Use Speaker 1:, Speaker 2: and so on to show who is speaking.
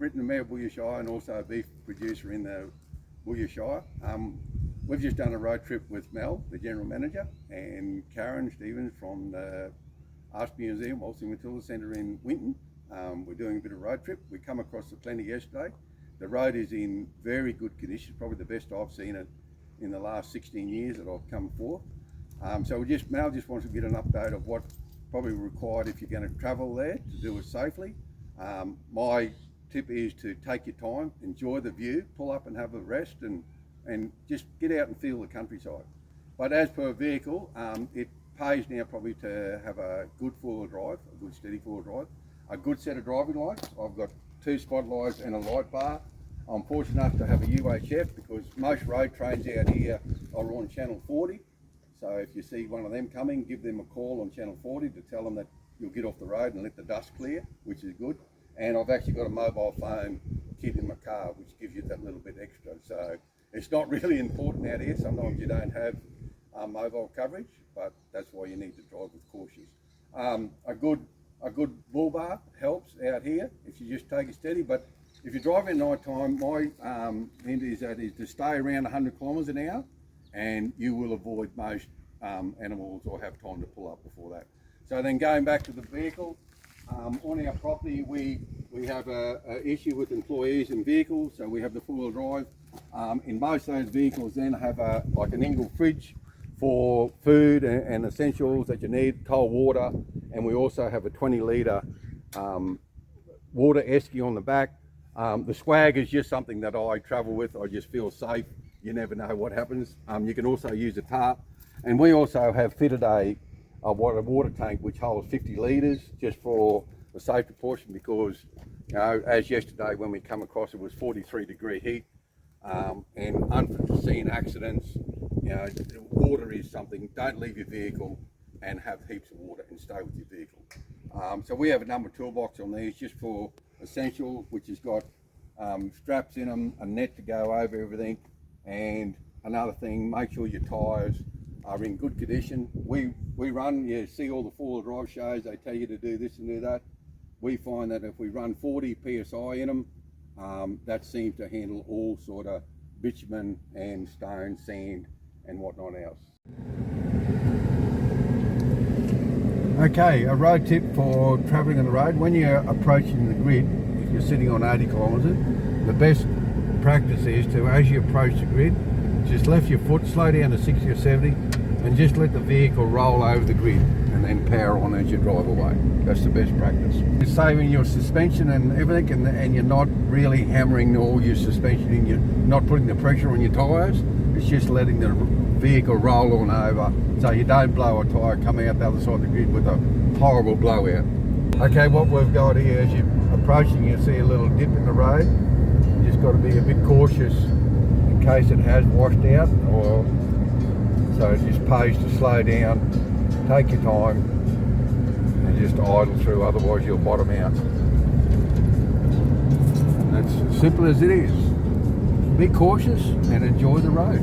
Speaker 1: Britton and Mayor Boulia Shire, and also a beef producer in the Boulia Shire. We've just done a road trip with Mel, the General Manager, and Karen Stevens from the Art Museum, Waltzing Matilda Centre in Winton. We're doing a bit of road trip. We come across the plenty yesterday. The road is in very good condition, probably the best I've seen it in the last 16 years that I've come forth. So Mel just wants to get an update of what probably required if you're going to travel there to do it safely. My tip is to take your time, enjoy the view, pull up and have a rest, and just get out and feel the countryside. But as per vehicle, it pays now probably to have a good four-wheel drive, a good steady four-wheel drive, a good set of driving lights. I've got 2 spotlights and a light bar. I'm fortunate enough to have a UHF because most road trains out here are on channel 40. So if you see one of them coming, give them a call on channel 40 to tell them that you'll get off the road and let the dust clear, which is good. And I've actually got a mobile phone kit in my car, which gives you that little bit extra. So it's not really important out here. Sometimes you don't have mobile coverage, but that's why you need to drive with caution. A good bull bar helps out here if you just take it steady. But if you're driving at night time, my hint is to stay around 100 kilometres an hour, and you will avoid most animals or have time to pull up before that. So then going back to the vehicle, on our property we have a issue with employees and vehicles, so we have the four-wheel drive. In most of those vehicles then have like an inbuilt fridge for food and essentials that you need, cold water, and we also have a 20 litre water esky on the back. The swag is just something that I travel with. I just feel safe. You never know what happens. You can also use a tarp, and we also have fitted a water tank which holds 50 litres just for the safety portion, because as yesterday when we come across it was 43-degree heat, and unforeseen accidents. Water is something. Don't leave your vehicle and have heaps of water, and stay with your vehicle. So we have a number toolbox on these just for essentials, which has got straps in them, a net to go over everything, and another thing, make sure your tyres are in good condition. We run, you see all the four-wheel drive shows, they tell you to do this and do that. We find that if we run 40 PSI in them, that seems to handle all sort of bitumen and stone, sand and whatnot else. Okay, a road tip for travelling on the road. When you're approaching the grid, if you're sitting on 80 kilometres, the best practice is to, as you approach the grid, just lift your foot, slow down to 60 or 70, and just let the vehicle roll over the grid, and then power on as you drive away. That's the best practice. You're saving your suspension and everything, and you're not really hammering all your suspension, and you're not putting the pressure on your tyres. It's just letting the vehicle roll on over, so you don't blow a tyre coming out the other side of the grid with a horrible blowout. Okay, what we've got here, as you're approaching, you see a little dip in the road. You just got to be a bit cautious in case it has washed out, or so it just pays to slow down, take your time, and just idle through, otherwise you'll bottom out. And that's as simple as it is. Be cautious and enjoy the road.